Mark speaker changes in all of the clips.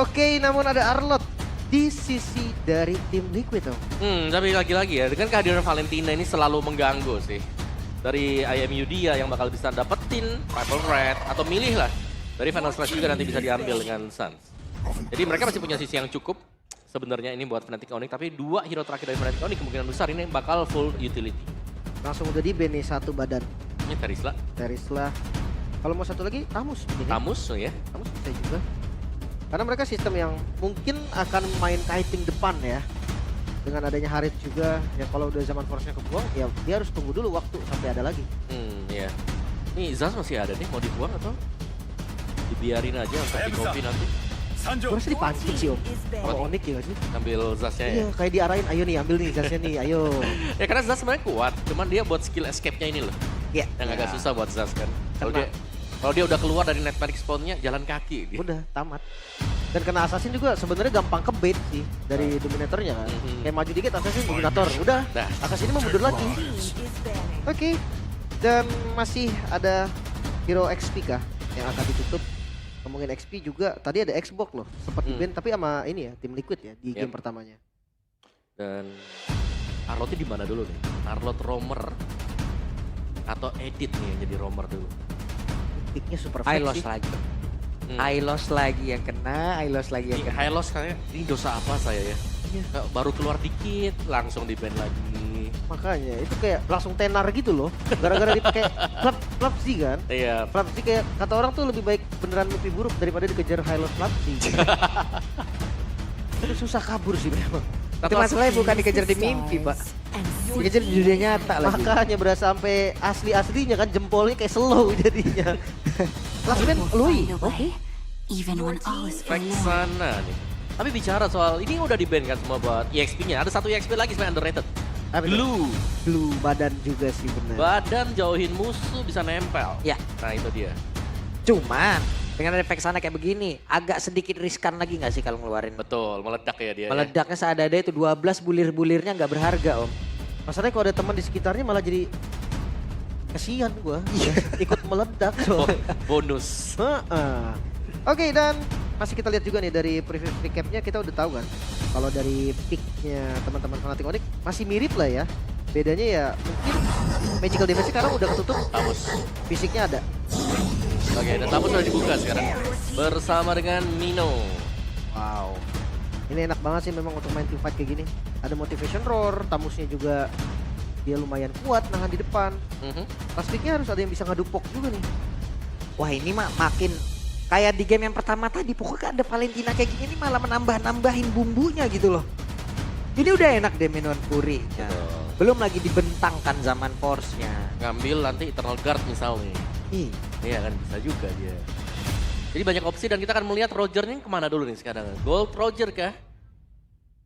Speaker 1: Oke, namun ada Arlot di sisi dari tim Liquid tuh.
Speaker 2: Tapi lagi-lagi ya, dengan kehadiran Valentina ini selalu mengganggu sih. Dari IMU dia yang bakal bisa dapetin Purple Red atau milih lah. Dari Final Slash juga nanti bisa diambil dengan Suns. Jadi mereka masih punya sisi yang cukup sebenarnya ini buat Fnatic Onyx. Tapi dua hero terakhir dari Fnatic Onyx kemungkinan besar ini bakal full utility.
Speaker 1: Langsung udah di ban nih satu badan.
Speaker 2: Ini Terisla.
Speaker 1: Terisla. Kalau mau satu lagi, Tamus.
Speaker 2: Tamus ya.
Speaker 1: Tamus bisa juga. Karena mereka sistem yang mungkin akan main kiting depan ya. Dengan adanya Harith juga, ya kalau udah zaman force-nya kebuang, ya dia harus tunggu dulu waktu sampai ada lagi.
Speaker 2: Iya. Ini Zaz masih ada nih, mau dibuang atau dibiarin aja untuk di copy nanti?
Speaker 1: Gue rasa dipancing sih Om. Kalau Onyx ya nggak sih?
Speaker 2: Ambil Zaznya ya?
Speaker 1: Iya, kayak diarahin, ayo nih ambil nih Zaznya nih, ayo.
Speaker 2: Ya karena Zaz sebenarnya kuat, cuman dia buat skill escape-nya ini loh.
Speaker 1: Iya.
Speaker 2: Yang agak susah buat Zaz kan. Kalau dia udah keluar dari net magic spawn-nya, jalan kaki dia.
Speaker 1: Udah, tamat. Dan kena Assassin juga sebenarnya gampang kebait sih dari Dominatornya kan. Kayak maju dikit Assassin Dominator, udah. Assassin mau mundur lagi. Oke. Dan masih ada Hero XP kah yang akan ditutup. Ngomongin XP juga, tadi ada Xbox loh. Sempat di-ban tapi sama ini ya, tim Liquid ya di game pertamanya.
Speaker 2: Dan Arlotnya di mana dulu nih? Arlot roamer atau edit nih yang jadi roamer dulu?
Speaker 1: Picknya super
Speaker 3: I
Speaker 1: flex
Speaker 3: lost
Speaker 1: sih.
Speaker 3: lagi. I lost lagi yang kena, I lost lagi yang
Speaker 2: Ini
Speaker 3: kena.
Speaker 2: high loss kayaknya, ini dosa apa saya ya?
Speaker 1: Iya.
Speaker 2: Baru keluar dikit, langsung di-ban lagi.
Speaker 1: Makanya itu kayak langsung tenar gitu loh. Gara-gara dipakai Flapsy kan.
Speaker 2: Iya,
Speaker 1: Flapsy kayak kata orang tuh lebih baik beneran mimpi buruk daripada dikejar high loss Flapsy. Itu susah kabur sih memang.
Speaker 3: Itu masalahnya bukan dikejar di mimpi, Pak. Dikejar di dunia nyata lagi.
Speaker 1: Makanya berasa sampai asli-aslinya kan jempolnya kayak slow jadinya. Last man Lui. Oke.
Speaker 4: Even when all is
Speaker 2: back
Speaker 4: forlorn.
Speaker 2: sana nih. Tapi bicara soal, ini udah di-ban kan semua buat EXP-nya. Ada satu EXP lagi sebenarnya underrated.
Speaker 1: Apa itu?
Speaker 2: Glue.
Speaker 1: Blue badan juga sih benar.
Speaker 2: Badan jauhin musuh bisa nempel.
Speaker 3: Ya.
Speaker 2: Nah itu dia.
Speaker 3: Cuman dengan ada efek sana kayak begini, agak sedikit riskan lagi nggak sih kalau ngeluarin?
Speaker 2: Betul, meledak ya dia.
Speaker 3: Meledaknya seadanya itu 12 bulir-bulirnya nggak berharga, Om.
Speaker 1: Masalahnya kalau ada teman di sekitarnya malah jadi kasihan gua. Ikut meledak.
Speaker 2: Bonus.
Speaker 1: Heeh. Oke, dan masih kita lihat juga nih dari previous recapnya kita udah tahu kan kalau dari picknya teman-teman Fnatic Onyx masih mirip lah ya. Bedanya ya mungkin magical damage sekarang udah ketutup,
Speaker 2: Tamus.
Speaker 1: fisiknya ada.
Speaker 2: Oke, dan Tamus sudah dibuka sekarang. Bersama dengan Mino.
Speaker 1: Wow. Ini enak banget sih memang untuk main team fight kayak gini. Ada motivation roar, Tamusnya juga dia lumayan kuat nahan di depan. Pas picknya harus ada yang bisa ngadupok juga nih.
Speaker 3: Wah ini mah makin kayak di game yang pertama tadi, pokoknya ada Valentina kayak gini malah menambah-nambahin bumbunya gitu loh. Ini udah enak deh Minion Fury. Belum lagi dibentangkan zaman Force-nya.
Speaker 2: Ngambil nanti Eternal Guard misalnya. Iya kan bisa juga dia. Jadi banyak opsi dan kita akan melihat Roger nih kemana dulu nih sekarang. Gold Roger kah?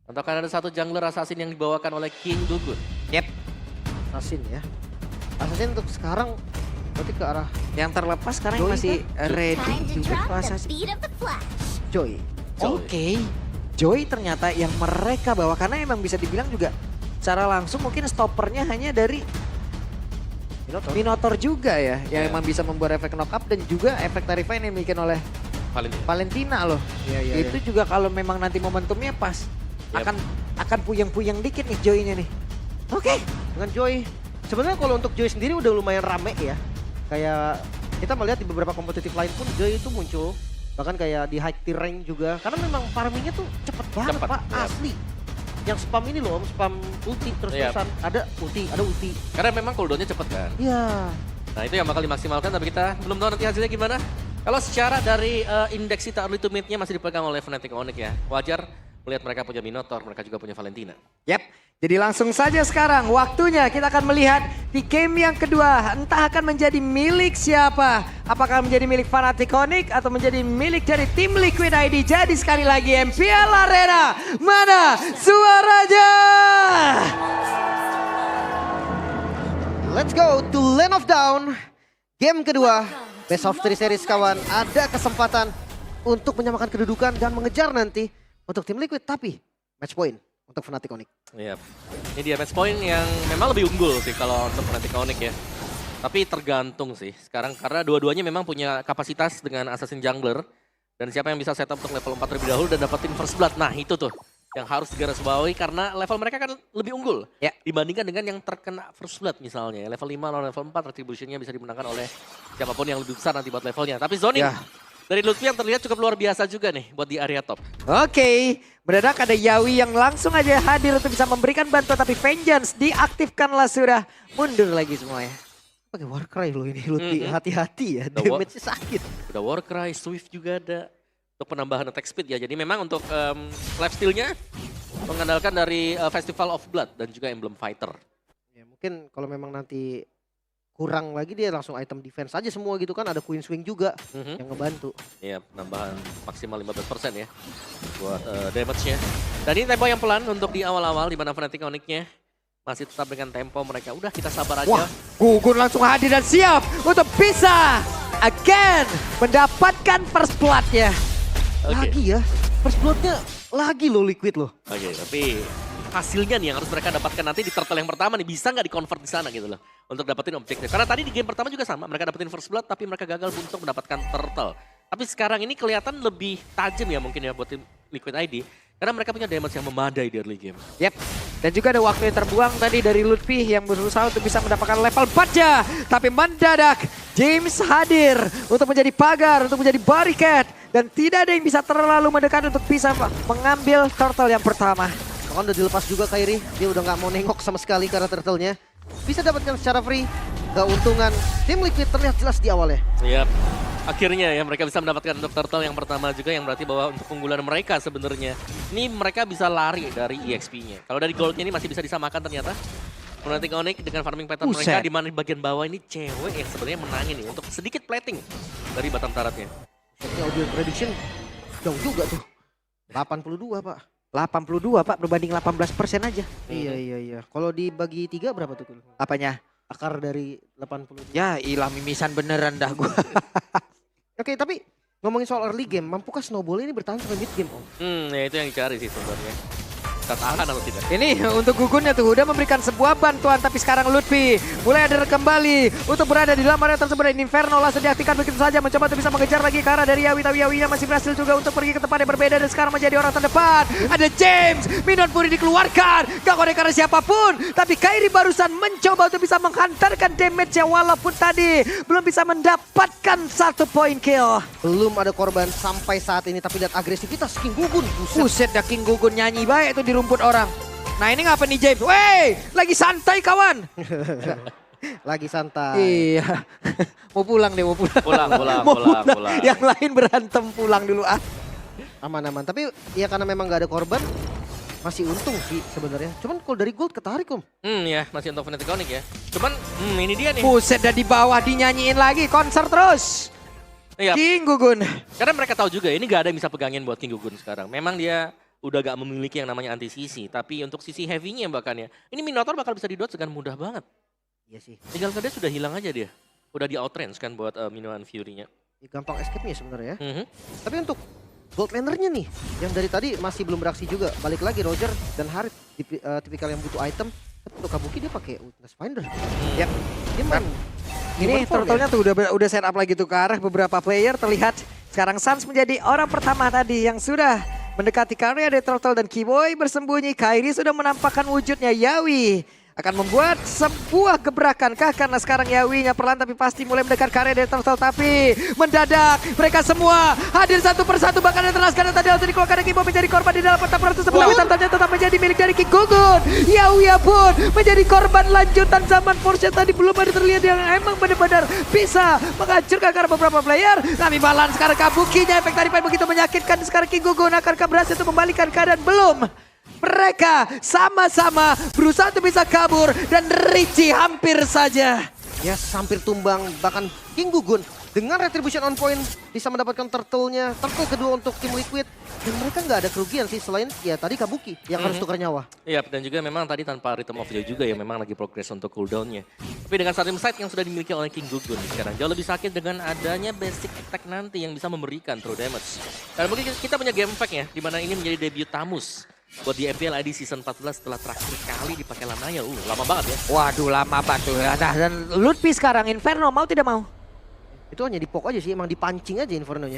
Speaker 2: Atau kan ada satu jungler assassin yang dibawakan oleh King Dugun.
Speaker 3: Yep.
Speaker 1: Assassin ya. Assassin untuk sekarang berarti ke arah
Speaker 3: Yang terlepas sekarang
Speaker 1: Joy
Speaker 3: masih ready
Speaker 4: Time to
Speaker 3: juga
Speaker 4: drop the
Speaker 3: Assassin.
Speaker 4: beat of the flash.
Speaker 1: Joy.
Speaker 3: Oke. Joy ternyata yang mereka bawa karena emang bisa dibilang juga secara langsung mungkin stoppernya hanya dari Minotaur juga ya, yang emang bisa membuat efek knock up dan juga efek Tarifine yang dimiliki oleh Valentina loh.
Speaker 1: Iya.
Speaker 3: Itu juga kalau memang nanti momentumnya pas akan puyeng-puyeng dikit nih Joy-nya nih. Oke.
Speaker 1: Dengan Joy, sebenarnya kalau untuk Joy sendiri udah lumayan rame ya. Kayak kita melihat di beberapa kompetitif lain pun Joy itu muncul. Bahkan kayak di high tier rank juga. Karena memang farmingnya tuh cepet banget Pak, asli. Yang spam ini loh, spam ulti terus-terusan. Ada ulti.
Speaker 2: Karena memang cooldownnya cepet kan.
Speaker 1: Iya.
Speaker 2: Nah itu yang bakal dimaksimalkan tapi kita belum tahu nanti hasilnya gimana. Kalau secara dari indeks kita early to mid-nya masih dipegang oleh Fnatic Onyx ya. Wajar melihat mereka punya Minotaur, mereka juga punya Valentina.
Speaker 3: Yap, jadi langsung saja sekarang waktunya kita akan melihat di game yang kedua. Entah akan menjadi milik siapa. Apakah menjadi milik Fnatic Onyx atau menjadi milik dari tim Liquid ID. Jadi sekali lagi MPL Arena, mana suaranya?
Speaker 1: Let's go to Land of Dawn. Game kedua, best of 3 series kawan. Ada kesempatan untuk menyamakan kedudukan dan mengejar nanti untuk tim Liquid. Tapi match point untuk Fnatic Onyx.
Speaker 2: Iya. Ini dia match point yang memang lebih unggul sih kalau untuk Fnatic Onyx ya. Tapi tergantung sih sekarang karena dua-duanya memang punya kapasitas dengan Assassin Jungler. Dan siapa yang bisa setup untuk level 4 terlebih dahulu dan dapetin first blood. Nah itu tuh yang harus digarisbawahi karena level mereka kan lebih unggul.
Speaker 3: Ya.
Speaker 2: Dibandingkan dengan yang terkena first blood misalnya. Level 5 lawan level 4 retributionnya bisa dimenangkan oleh siapapun yang lebih besar nanti buat levelnya. Tapi zoning
Speaker 3: Ya.
Speaker 2: dari Lutfi yang terlihat cukup luar biasa juga nih buat di area top.
Speaker 3: Oke, mendadak ada Yawi yang langsung aja hadir untuk bisa memberikan bantuan, tapi Vengeance diaktifkanlah sudah. Mundur lagi semuanya.
Speaker 1: Pakai Warcry loh ini Lutfi, hati-hati ya,
Speaker 2: The War-
Speaker 1: damage-nya sakit.
Speaker 2: Udah Warcry, Swift juga ada. Untuk penambahan attack speed ya. Jadi memang untuk lifesteal-nya mengandalkan dari Festival of Blood dan juga Emblem Fighter.
Speaker 1: Ya, mungkin kalau memang nanti kurang lagi dia langsung item defense aja semua gitu kan. Ada Queen Swing juga yang ngebantu.
Speaker 2: Iya, penambahan maksimal 15% ya buat damage-nya. Dan ini tempo yang pelan untuk di awal-awal di mana Fnatic Onyx-nya masih tetap dengan tempo mereka. Udah kita sabar aja.
Speaker 3: Wah, Gugun langsung hadir dan siap untuk bisa again mendapatkan first blood-nya.
Speaker 2: Oke.
Speaker 1: Lagi ya, first blood-nya lagi loh Liquid loh.
Speaker 2: Oke, tapi hasilnya nih yang harus mereka dapatkan nanti di turtle yang pertama nih, bisa nggak di-convert di sana gitu loh. Untuk dapetin objektif. Karena tadi di game pertama juga sama, mereka dapetin first blood tapi mereka gagal untuk mendapatkan turtle. Tapi sekarang ini kelihatan lebih tajam ya mungkin ya buat tim Liquid ID. Karena mereka punya damage yang memadai di early game.
Speaker 3: Yep. Dan juga ada waktu yang terbuang tadi dari Lutfi yang berusaha untuk bisa mendapatkan level 4-nya. Tapi mendadak James hadir untuk menjadi pagar, untuk menjadi barricade. Dan tidak ada yang bisa terlalu mendekat untuk bisa mengambil turtle yang pertama.
Speaker 1: Bahkan udah dilepas juga Kairi, dia udah nggak mau nengok sama sekali karena turtle-nya. Bisa dapatkan secara free, keuntungan tim Liquid terlihat jelas di awalnya.
Speaker 2: Yap. Akhirnya ya mereka bisa mendapatkan untuk turtle yang pertama juga yang berarti bahwa untuk keunggulan mereka sebenarnya. Ini mereka bisa lari dari EXP-nya. Kalau dari goldnya ini masih bisa disamakan ternyata. Fnatic Onyx dengan farming pattern mereka di mana di bagian bawah ini cewek yang sebenarnya menangin nih untuk sedikit plating dari Batam Taratnya.
Speaker 1: Ini audio prediction jauh juga tuh. 82 Pak.
Speaker 3: 82 Pak, berbanding 18% aja.
Speaker 1: Iya. Kalau dibagi 3 berapa tuh?
Speaker 3: Apanya?
Speaker 1: Akar dari 82.
Speaker 3: Ya ilah mimisan beneran dah gua.
Speaker 1: Oke, tapi ngomongin soal early game, mampukah Snowball ini bertahan sampai mid game, Om?
Speaker 2: Ya itu yang dicari sih sebenarnya. Kita tahan atau tidak?
Speaker 3: Ini untuk Gugunnya tuh udah memberikan sebuah bantuan, tapi sekarang Lutfi mulai ada kembali untuk berada di dalam area tersebut. Ini Inferno langsung diaktifkan begitu saja, mencoba untuk bisa mengejar lagi ke arah dari Yawi, tapi Yawinya masih berhasil juga untuk pergi ke tempat yang berbeda dan sekarang menjadi orang terdepan. Ada James, Minion Fury dikeluarkan, gak konek karena siapapun, tapi Kairi barusan mencoba untuk bisa menghantarkan damage-nya walaupun tadi belum bisa mendapatkan 1 point kill.
Speaker 1: Belum ada korban sampai saat ini, tapi lihat agresivitas King Gugun.
Speaker 3: Buset dah King Gugun nyanyi baik itu di rumput orang. Nah ini ngapa nih James? Wey, lagi santai kawan.
Speaker 1: Lagi santai.
Speaker 3: Iya, mau pulang deh, mau pulang. Mau
Speaker 2: pulang.
Speaker 3: Yang lain berantem pulang dulu ah.
Speaker 1: Aman-aman. Tapi ya karena memang gak ada korban, masih untung sih sebenarnya. Cuman kalau dari gold ketarik, Om.
Speaker 2: Ya masih untuk Fnatic Onyx ya. Cuman ini dia nih.
Speaker 3: Buset dah di bawah dinyanyiin lagi, konser terus.
Speaker 2: Iya.
Speaker 3: King Gugun.
Speaker 2: Karena mereka tahu juga ini gak ada yang bisa pegangin buat King Gugun sekarang. Memang dia udah gak memiliki yang namanya anti-CC. Tapi untuk sisi heavy-nya bahkan ya. Ini Minotaur bakal bisa di-dodge dengan mudah banget.
Speaker 1: Iya sih.
Speaker 2: Tinggal dia sudah hilang aja dia. Udah di outrange kan buat Minoan Fury-nya.
Speaker 1: Gampang escape-nya sebenarnya. Tapi untuk gold laner-nya nih, yang dari tadi masih belum beraksi juga. Balik lagi Roger dan Harit, tipikal yang butuh item. Tapi untuk Kabuki dia pakai Witness Finder.
Speaker 3: Yap.
Speaker 1: Dia main
Speaker 3: Ini turtle-nya tuh udah set up lagi tuh ke arah beberapa player. Terlihat sekarang Sans menjadi orang pertama tadi yang sudah mendekati karya dari turtle dan Keyboy bersembunyi. Kairi sudah menampakkan wujudnya. Yawi akan membuat sebuah gebrakan kah karena sekarang Yawinya perlahan tapi pasti mulai mendekat karya dari turtle, tapi mendadak mereka semua hadir satu persatu, bahkan yang teras karena tadi langsung dikeluarkan dari Keyboy menjadi korban di dalam pertempuran tersebut, tapi turtle-nya tetap menjadi milik dari King Gugun. Yawi pun menjadi korban lanjutan zaman Force tadi, belum ada terlihat yang emang benar-benar bisa menghancurkan karena beberapa player, tapi malah sekarang Kabukinya efek tadi begitu menyakitkan. Sekarang King Gugun akankah berhasil untuk membalikan keadaan? Belum. Mereka sama-sama berusaha untuk bisa kabur dan Richie hampir saja.
Speaker 1: ya hampir tumbang. Bahkan King Gugun dengan retribution on point bisa mendapatkan turtle-nya. Turtle kedua untuk tim Liquid. Dan mereka nggak ada kerugian sih selain ya tadi Kabuki yang harus tukar nyawa.
Speaker 2: Iya, dan juga memang tadi tanpa Rhythm of Joy juga ya memang lagi progress untuk cooldown-nya. Tapi dengan Sarim Sight yang sudah dimiliki oleh King Gugun sekarang jauh lebih sakit dengan adanya basic attack nanti yang bisa memberikan true damage. Dan mungkin kita punya game fact ya, di mana ini menjadi debut Tamus buat di FPL ID Season 14 setelah terakhir kali dipakai Lanaya. Lama banget ya.
Speaker 3: Waduh, lama banget tuh. Nah, dan Lutfi sekarang Inferno mau tidak mau?
Speaker 1: Itu hanya dipok aja sih, emang dipancing aja Inferno-nya.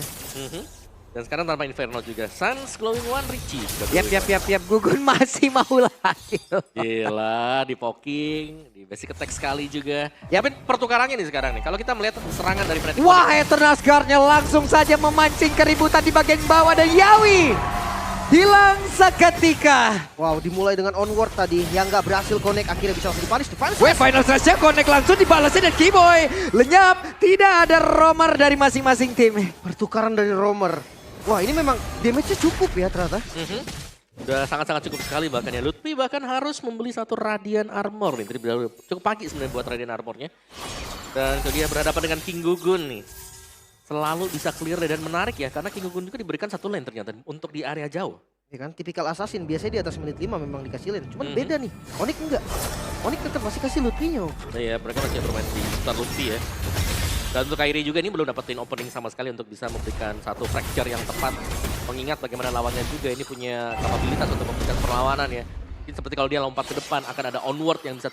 Speaker 2: Dan sekarang tanpa Inferno juga. Suns, Glowing One, Richie.
Speaker 3: Yap. Gugun masih mau lagi.
Speaker 2: Gila, di poking, di basic attack sekali juga. Tapi pertukarannya nih sekarang nih. Kalau kita melihat serangan dari Fnatic.
Speaker 3: Wah, Eternal Scar-nya langsung saja memancing keributan di bagian bawah dan Yawi hilang seketika.
Speaker 1: Wow, dimulai dengan onward tadi yang nggak berhasil connect akhirnya bisa langsung dipanis.
Speaker 3: Final Slash-nya connect langsung dibalasnya dan Keyboy lenyap. Tidak ada roamer dari masing-masing tim.
Speaker 1: Pertukaran dari roamer. Wah, ini memang damage-nya cukup ya ternyata.
Speaker 2: Udah sangat-sangat cukup sekali bahkan ya. Lutfi bahkan harus membeli 1 Radiant Armor nih. Tadi cukup pagi sebenarnya buat Radiant Armornya. Dan itu dia berhadapan dengan King Gugun nih. Selalu bisa clear dan menarik ya. Karena King Gugun juga diberikan 1 lane ternyata untuk di area jauh.
Speaker 1: Ya kan, tipikal assassin. Biasanya di atas menit 5 memang dikasih lane. Cuman beda nih. Onyx enggak. Onyx tetap masih kasih Lutfi-nya.
Speaker 2: Nah ya, mereka masih bermain di sekitar Lutfi ya. Dan untuk Kairi juga ini belum dapetin opening sama sekali untuk bisa memberikan 1 fracture yang tepat. Mengingat bagaimana lawannya juga ini punya kapabilitas untuk memberikan perlawanan ya. Jadi seperti kalau dia lompat ke depan akan ada onward yang bisa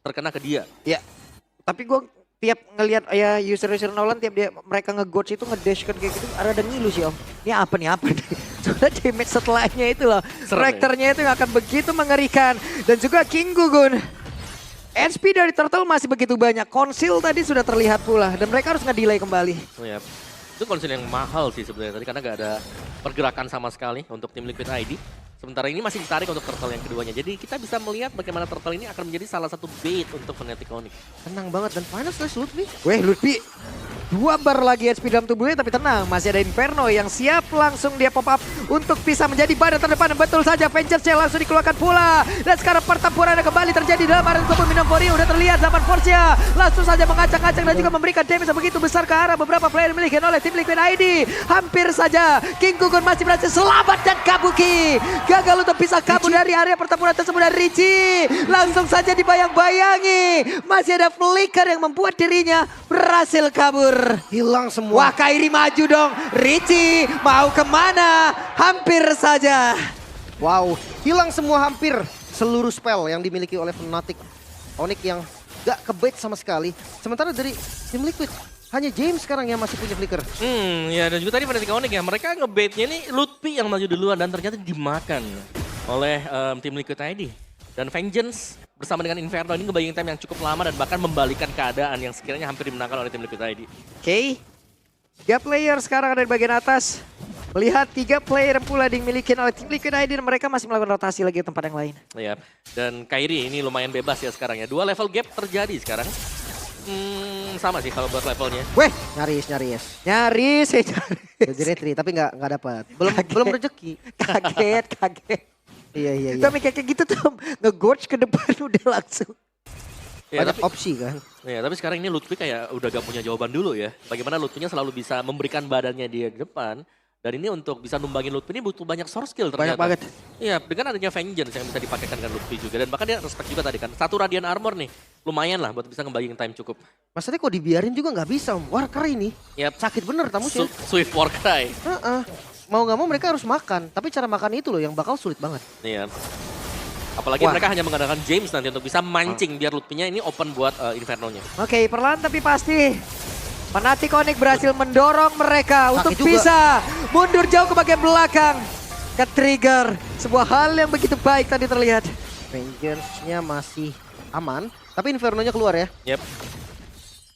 Speaker 2: terkena ke dia.
Speaker 3: Ya, tapi gue tiap ngelihat ya user-user Nolan tiap mereka nge-goats itu nge-dash kan kayak gitu ada ngilu sih om. Ini apa nih? Soalnya damage setelahnya itu loh. Karakternya itu akan begitu mengerikan. Dan juga King Gugun. HP dari Turtle masih begitu banyak. Konsil tadi sudah terlihat pula. Dan mereka harus nge-delay kembali.
Speaker 2: Oh ya, itu konsil yang mahal sih sebenarnya tadi karena gak ada pergerakan sama sekali untuk tim Liquid ID. Sementara ini masih ditarik untuk Turtle yang keduanya. Jadi kita bisa melihat bagaimana Turtle ini akan menjadi salah satu bait untuk Fnatic Onyx.
Speaker 1: Tenang banget dan final slash Lutfi.
Speaker 3: Weh Lutfi. 2 bar lagi HP dalam tubuhnya tapi tenang. Masih ada Inferno yang siap langsung dia pop up untuk bisa menjadi badan terdepan. Betul saja Vengeance langsung dikeluarkan pula. Dan sekarang pertempuran kembali terjadi dalam area tubuh Minotaur. Udah terlihat zaman Forcia. Langsung saja mengacak-acak dan juga memberikan damage begitu besar ke arah beberapa player dimiliki oleh tim Liquid ID. Hampir saja King Gugun masih berhasil selamat dan Kabuki. Gagal untuk bisa kabur dari area pertempuran tersebut dan Richie. Langsung saja dibayang-bayangi. Masih ada flicker yang membuat dirinya berhasil kabur.
Speaker 1: Hilang semua.
Speaker 3: Wah, Kairi maju dong. Richie mau kemana? Hampir saja.
Speaker 1: Wow, hilang semua hampir seluruh spell yang dimiliki oleh Fnatic Onyx yang gak kebait sama sekali. Sementara dari tim Liquid hanya James sekarang yang masih punya flicker.
Speaker 2: Ya dan juga tadi Fnatic Onyx ya, mereka ngebaitnya nih Lutfi yang maju duluan dan ternyata dimakan oleh tim Liquid ID. Dan Vengeance bersama dengan Inferno ini ngebayangin time yang cukup lama dan bahkan membalikan keadaan yang sekiranya hampir dimenangkan oleh tim Liquid ID.
Speaker 3: Oke. 3 player sekarang ada di bagian atas. Melihat 3 player pula dimiliki oleh tim Liquid ID dan mereka masih melakukan rotasi lagi ke tempat yang lain.
Speaker 2: Ya, dan Kairi ini lumayan bebas ya sekarang ya. 2 level gap terjadi sekarang. Sama sih kalau buat levelnya.
Speaker 3: Weh,
Speaker 1: Nyaris.
Speaker 3: nyaris.
Speaker 1: Jadi retri tapi nggak dapat. Belum rezeki.
Speaker 3: Kaget.
Speaker 1: Iya.
Speaker 3: Tapi kayak gitu tuh nge-gorge ke depan udah langsung.
Speaker 2: Ya,
Speaker 1: Banyak opsi kan.
Speaker 2: Ya, tapi sekarang ini Lutfi kayak udah gak punya jawaban dulu ya. Bagaimana Lutfinya selalu bisa memberikan badannya dia di depan. Dan ini untuk bisa numbangin Lutfi ini butuh banyak source skill ternyata.
Speaker 3: Banyak banget.
Speaker 2: Iya, dengan adanya Vengeance yang bisa dipakaikan dengan Lutfi juga. Dan bahkan dia respect juga tadi kan. 1 Radiant Armor nih, lumayan lah buat bisa ngebayangin time cukup.
Speaker 1: Maksudnya kok dibiarin juga nggak bisa Om. Warker ini
Speaker 2: Yap.
Speaker 1: sakit bener tamusnya.
Speaker 2: Swift Warcry.
Speaker 1: Mau nggak mau mereka harus makan. Tapi cara makan itu loh yang bakal sulit banget.
Speaker 2: Iya. Apalagi mereka hanya mengandalkan James nanti untuk bisa mancing biar Lutfinya ini open buat Inferno-nya.
Speaker 3: Oke, perlahan tapi pasti. Fnatic Onyx berhasil mendorong mereka untuk bisa mundur jauh ke bagian belakang. Ke-trigger sebuah hal yang begitu baik tadi terlihat.
Speaker 1: Vengeance-nya masih aman. Tapi Inferno-nya keluar ya.
Speaker 2: Yap.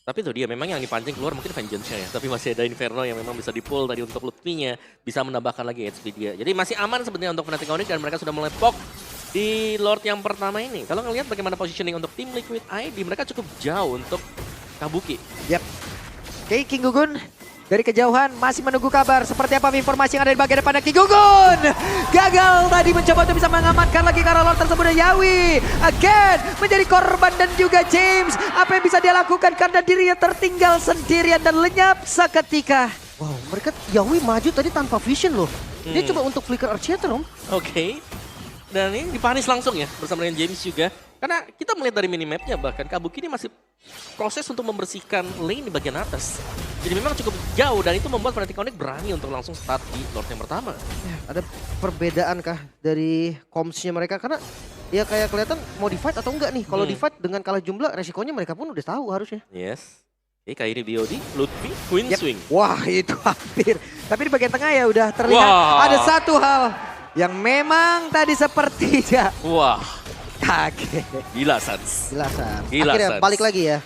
Speaker 2: Tapi itu dia memang yang dipancing keluar mungkin Vengeance-nya ya. Tapi masih ada Inferno yang memang bisa di-pull tadi untuk Lutfinya. Bisa menambahkan lagi HP dia. Jadi masih aman sebenarnya untuk Fnatic Onyx dan mereka sudah mulai pok di Lord yang pertama ini. Kalau ngelihat bagaimana positioning untuk tim Liquid ID, mereka cukup jauh untuk Kabuki.
Speaker 3: Yap. Oke, King Gugun dari kejauhan masih menunggu kabar seperti apa informasi yang ada di bagian depan King Gugun. Gagal tadi mencoba untuk bisa mengamankan lagi karena Lord tersebut dan Yawi. Again menjadi korban dan juga James. Apa yang bisa dia lakukan karena dirinya tertinggal sendirian dan lenyap seketika.
Speaker 1: Wow, mereka Yawi maju tadi tanpa vision loh. Dia coba untuk flicker Archeater Om.
Speaker 2: Oke. Dan ini dipanis langsung ya bersama dengan James juga. Karena kita melihat dari minimapnya bahkan Kabuki ini masih proses untuk membersihkan lane di bagian atas. Jadi memang cukup jauh dan itu membuat Fnatic Onyx berani untuk langsung start di Lord yang pertama.
Speaker 1: Ya, ada perbedaan kah dari comms-nya mereka? Karena ya kayak kelihatan mau di-fight atau enggak nih. Kalau di-fight dengan kalah jumlah resikonya mereka pun udah tahu harusnya.
Speaker 2: Yes. Kairi BOD, Lutfi, Queen
Speaker 3: Yep.
Speaker 2: Swing.
Speaker 3: Wah itu hampir. Tapi di bagian tengah ya udah terlihat
Speaker 2: Wah.
Speaker 3: ada satu hal yang memang tadi sepertinya
Speaker 2: Wah,
Speaker 3: kaget.
Speaker 2: gila Sans.
Speaker 1: Gila Suns.
Speaker 2: Gila,
Speaker 1: Akhirnya
Speaker 2: Suns.
Speaker 1: balik lagi ya.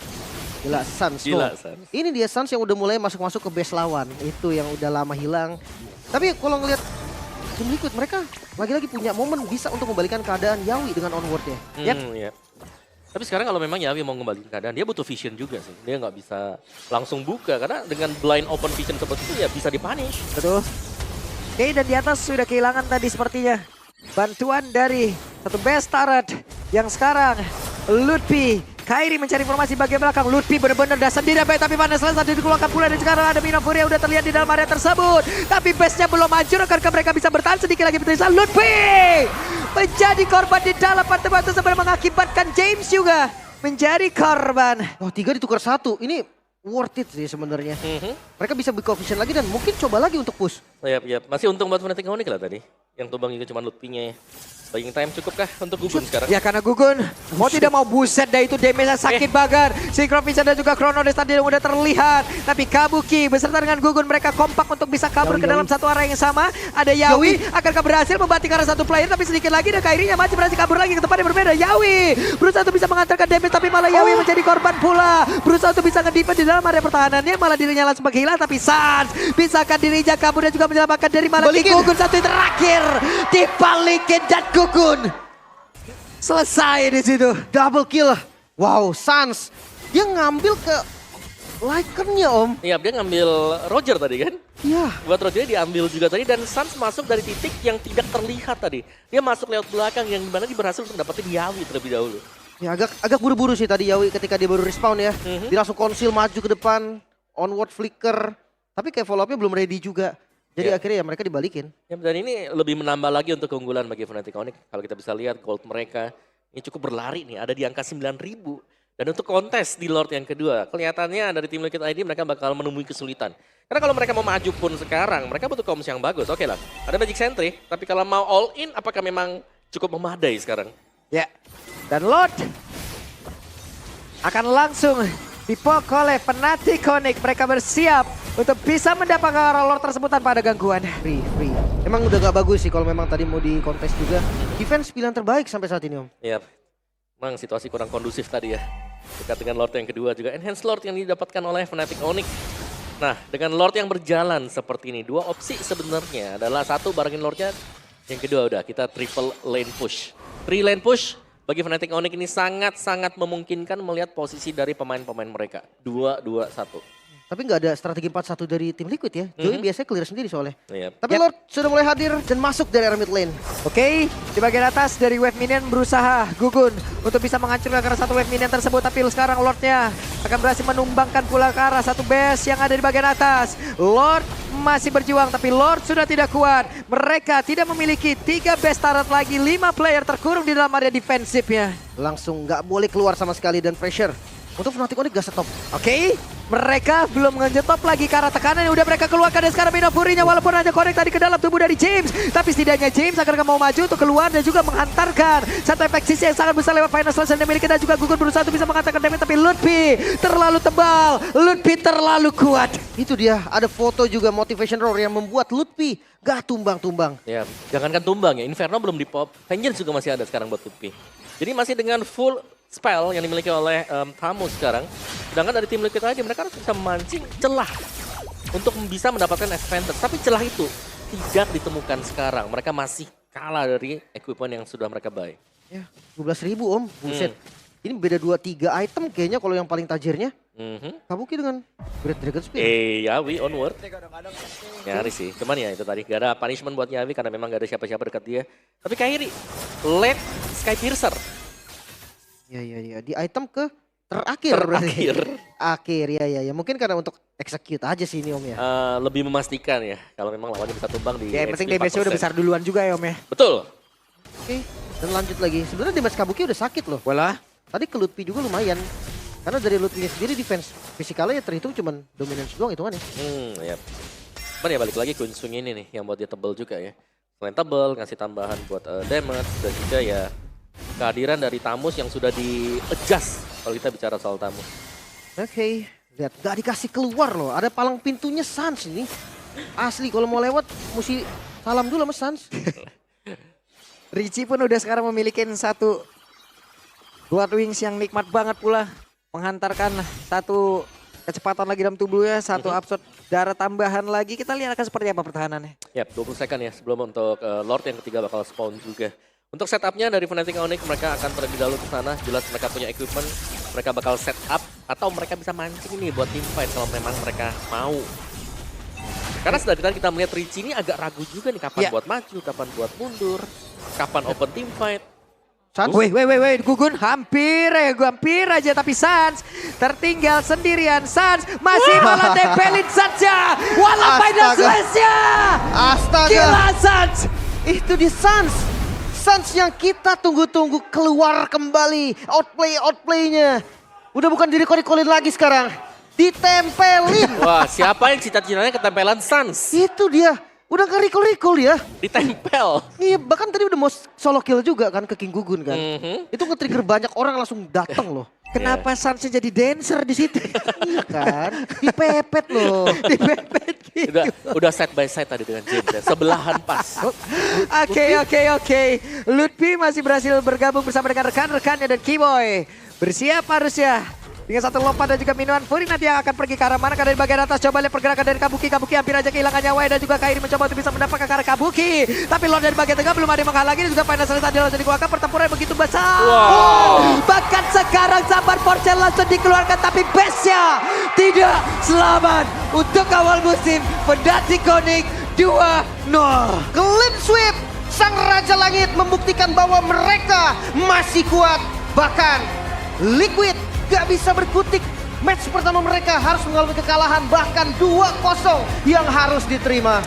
Speaker 1: Gila Suns.
Speaker 2: Gila,
Speaker 1: tuh.
Speaker 2: Suns.
Speaker 1: Ini dia Suns yang udah mulai masuk-masuk ke base lawan. Itu yang udah lama hilang. Tapi kalau ngelihat tim Liquid mereka lagi-lagi punya momen bisa untuk membalikan keadaan Yawi dengan onward-nya.
Speaker 2: Iya. Tapi sekarang kalau memang Yawi mau ngembaliin keadaan, dia butuh vision juga sih. Dia nggak bisa langsung buka, karena dengan blind open vision seperti itu ya bisa dipunish.
Speaker 3: Betul. Oke, dan di atas sudah kehilangan tadi sepertinya bantuan dari satu best turret yang sekarang Lutfi. Kairi mencari informasi bagian belakang. Lutfi benar-benar dah sendiri baik, tapi Van der Sar tadi dikeluarkan pula dan sekarang ada Mina Furia udah terlihat di dalam area tersebut. Tapi base-nya belum hancur, akankah mereka bisa bertahan sedikit lagi berterusan. Lutfi menjadi korban di dalam batu-batu sebelum mengakibatkan James juga menjadi korban.
Speaker 1: Wah 3 ditukar 1. Ini worth it sih sebenarnya. Mereka bisa big vision lagi dan mungkin coba lagi untuk push.
Speaker 2: Yap. Masih untung buat Fnatic Onyx lah tadi. Yang tumbang juga cuma Lutfinya ya. Buying time cukupkah untuk Gugun sekarang?
Speaker 3: Ya karena Gugun mau tidak mau buset dah itu damage-nya sakit bagar. Synchro Vision dan juga Chrono Dance tadi udah terlihat. Tapi Kabuki beserta dengan Gugun mereka kompak untuk bisa kabur ke dalam satu area yang sama. Ada Yawi akankah berhasil membanting arah satu player tapi sedikit lagi dan Kairinya masih berhasil kabur lagi ke tempat yang berbeda. Yawi berusaha untuk bisa mengantarkan damage tapi malah Yawi menjadi korban pula. Berusaha untuk bisa nge-defend di dalam area pertahanannya malah dirinya langsung menghilang tapi Sans bisakah dirinya kabur dan juga menyelamatkan dari malah Gugun satu yang terakhir dibalikin dan Gugun selesai di situ.
Speaker 1: Double kill. Wow, Suns. Dia ngambil ke Lycan-nya Om.
Speaker 2: Iya, dia ngambil Roger tadi kan?
Speaker 1: Iya.
Speaker 2: Buat Roger diambil juga tadi dan Sans masuk dari titik yang tidak terlihat tadi. Dia masuk lewat belakang yang dimana dia berhasil untuk dapetin Yawi terlebih dahulu.
Speaker 1: Ya agak buru-buru sih tadi Yawi ketika dia baru respawn ya. Dia langsung konsil maju ke depan. Onward flicker. Tapi kayak follow up-nya belum ready juga. Jadi akhirnya ya mereka dibalikin.
Speaker 2: Ya, dan ini lebih menambah lagi untuk keunggulan bagi Fnatic Onyx. Kalau kita bisa lihat gold mereka ini cukup berlari nih, ada di angka 9.000. Dan untuk kontes di Lord yang kedua, kelihatannya dari tim Liquid ID mereka bakal menemui kesulitan. Karena kalau mereka mau maju pun sekarang, mereka butuh comms yang bagus. Oke lah, ada Magic Sentry, tapi kalau mau all in, apakah memang cukup memadai sekarang?
Speaker 3: Ya, dan Lord akan langsung dipok oleh Fnatic Onyx. Mereka bersiap untuk bisa mendapatkan arah Lord tersebut tanpa ada gangguan.
Speaker 1: Free. Emang udah gak bagus sih kalau memang tadi mau di kontes juga. Defense pilihan terbaik sampai saat ini Om.
Speaker 2: Ya, memang situasi kurang kondusif tadi ya. Dekat dengan Lord yang kedua juga. Enhanced Lord yang didapatkan oleh Fnatic Onyx. Nah, dengan Lord yang berjalan seperti ini, dua opsi sebenarnya adalah satu barengin Lordnya, yang kedua udah kita triple lane push. 3 lane push bagi Fnatic Onyx ini sangat-sangat memungkinkan melihat posisi dari pemain-pemain mereka. 2-2-1.
Speaker 1: Tapi nggak ada strategi 4-1 dari tim Liquid ya. Joey biasanya clear sendiri soalnya.
Speaker 2: Yep.
Speaker 1: Tapi Lord sudah mulai hadir dan masuk dari area mid lane.
Speaker 3: Oke, di bagian atas dari wave minion berusaha Gugun untuk bisa menghancurkan ke arah satu wave minion tersebut. Tapi sekarang Lordnya akan berhasil menumbangkan pula ke arah satu base yang ada di bagian atas. Lord masih berjuang tapi Lord sudah tidak kuat. Mereka tidak memiliki 3 base turret lagi. 5 player terkurung di dalam area defensifnya.
Speaker 1: Langsung nggak boleh keluar sama sekali dan pressure. Untuk Fnatic Onyx gak stop.
Speaker 3: Oke, mereka belum ngetop lagi ke arah tekanan yang udah mereka keluarkan dan sekarang Mina Fury-nya walaupun hanya connect tadi ke dalam tubuh dari James. Tapi setidaknya James akan mau maju untuk keluar dan juga menghantarkan satu efek sisi yang sangat besar lewat final slash yang dimiliki dan juga Gugun berusaha untuk bisa menghantarkan damage. Tapi Lutfi terlalu tebal, Lutfi terlalu kuat.
Speaker 1: Itu dia, ada foto juga motivation roar yang membuat Lutfi gak tumbang-tumbang.
Speaker 2: Ya, jangankan tumbang ya, Inferno belum di pop. Vengeance juga masih ada sekarang buat Lutfi. Jadi masih dengan full spell yang dimiliki oleh Tamu sekarang. Sedangkan dari tim Liquid ID mereka harus bisa memancing celah untuk bisa mendapatkan advantage. Tapi celah itu tidak ditemukan sekarang. Mereka masih kalah dari equipment yang sudah mereka buy.
Speaker 1: Ya, 12.000 Om, buset. Ini beda 2-3 item kayaknya kalau yang paling tajirnya. Kabuki dengan Great Dragon Spear.
Speaker 2: Yawi onward. Nyaris sih, cuman ya itu tadi. Gak ada punishment buat Yawi karena memang gak ada siapa-siapa dekat dia. Tapi Kairi, late Sky Piercer.
Speaker 1: Ya. Di item ke terakhir berarti. Akhir, ya. Mungkin karena untuk execute aja sih ini Om ya.
Speaker 2: Lebih memastikan ya, kalau memang lawannya bisa tumbang di
Speaker 3: Ya yang penting
Speaker 2: XP
Speaker 3: damage-nya udah
Speaker 2: 4%.
Speaker 3: besar duluan juga ya Om ya.
Speaker 2: Betul.
Speaker 1: Oke, dan lanjut lagi. Sebenarnya damage Kabuki udah sakit loh.
Speaker 3: Walah.
Speaker 1: Tadi ke Lutfi juga lumayan. Karena dari Lutfi sendiri defense fisikalnya terhitung cuman dominance doang hitungannya.
Speaker 2: Ya. Cuman ya balik lagi Queen Swing ini nih yang buat dia tebel juga ya. Selain tebel, ngasih tambahan buat damage dan juga ya kehadiran dari Tamus yang sudah di-adjust kalau kita bicara soal Tamus.
Speaker 1: Oke, Lihat, gak dikasih keluar loh. Ada palang pintunya Sans ini. Asli kalau mau lewat mesti salam dulu sama Sans.
Speaker 3: Richie pun udah sekarang memiliki satu Blood Wings yang nikmat banget pula. Menghantarkan satu kecepatan lagi dalam tubuhnya, satu absorb darah tambahan lagi. Kita lihat akan seperti apa pertahanannya.
Speaker 2: Yap, 20 second ya sebelum untuk Lord yang ketiga bakal spawn juga. Untuk setupnya dari Fnatic Onyx mereka akan terlebih dahulu ke sana. Jelas mereka punya equipment, mereka bakal set up atau mereka bisa mancing nih buat team fight kalau memang mereka mau. Karena dari tadi kita melihat Richie ini agak ragu juga nih kapan buat maju, kapan buat mundur, kapan open team fight.
Speaker 1: Sans?
Speaker 3: Wait, Gugun hampir aja tapi Sans tertinggal sendirian. Sans masih malah tempelin saja. Walau final slash-nya.
Speaker 1: Astaga.
Speaker 3: Gila Sans.
Speaker 1: Itu di Sans. Sans yang kita tunggu-tunggu keluar kembali. Outplay-nya. Udah bukan dirikol-rikolin lagi sekarang. Ditempelin.
Speaker 2: Wah, siapa yang cita-citanya ketempelan Sans?
Speaker 1: Itu dia. Udah gak recall ya.
Speaker 2: Ditempel.
Speaker 1: Iya, bahkan tadi udah mau solo kill juga kan ke King Gugun kan. Itu nge-trigger banyak orang langsung datang loh.
Speaker 3: Kenapa Sansnya jadi dancer di situ?
Speaker 1: Iya kan, dipepet loh.
Speaker 3: Dipepet gitu.
Speaker 2: Udah side by side tadi dengan James ya. Sebelahan pas.
Speaker 3: Oke. Lutfi masih berhasil bergabung bersama dengan rekan-rekannya dan Keyboy. Bersiap harusnya. Dengan satu lompat dan juga minuman Fury nanti yang akan pergi ke arah mana dari bagian atas. Coba lihat pergerakan dari Kabuki. Kabuki hampir aja kehilangan nyawa dan juga Kairi mencoba untuk bisa mendapatkan ke arah Kabuki. Tapi Lord dari bagian tengah belum ada yang menghalangi dan juga final selesai tadi langsung dikeluarkan. Pertempuran yang begitu besar. Bahkan sekarang Sabar Porcel langsung dikeluarkan tapi base-nya tidak selamat. Untuk awal musim Fnatic Onyx 2-0.
Speaker 1: Clean sweep, Sang Raja Langit membuktikan bahwa mereka masih kuat. Bahkan Liquid gak bisa berkutik. Match pertama mereka harus mengalami kekalahan, bahkan 2-0 yang harus diterima.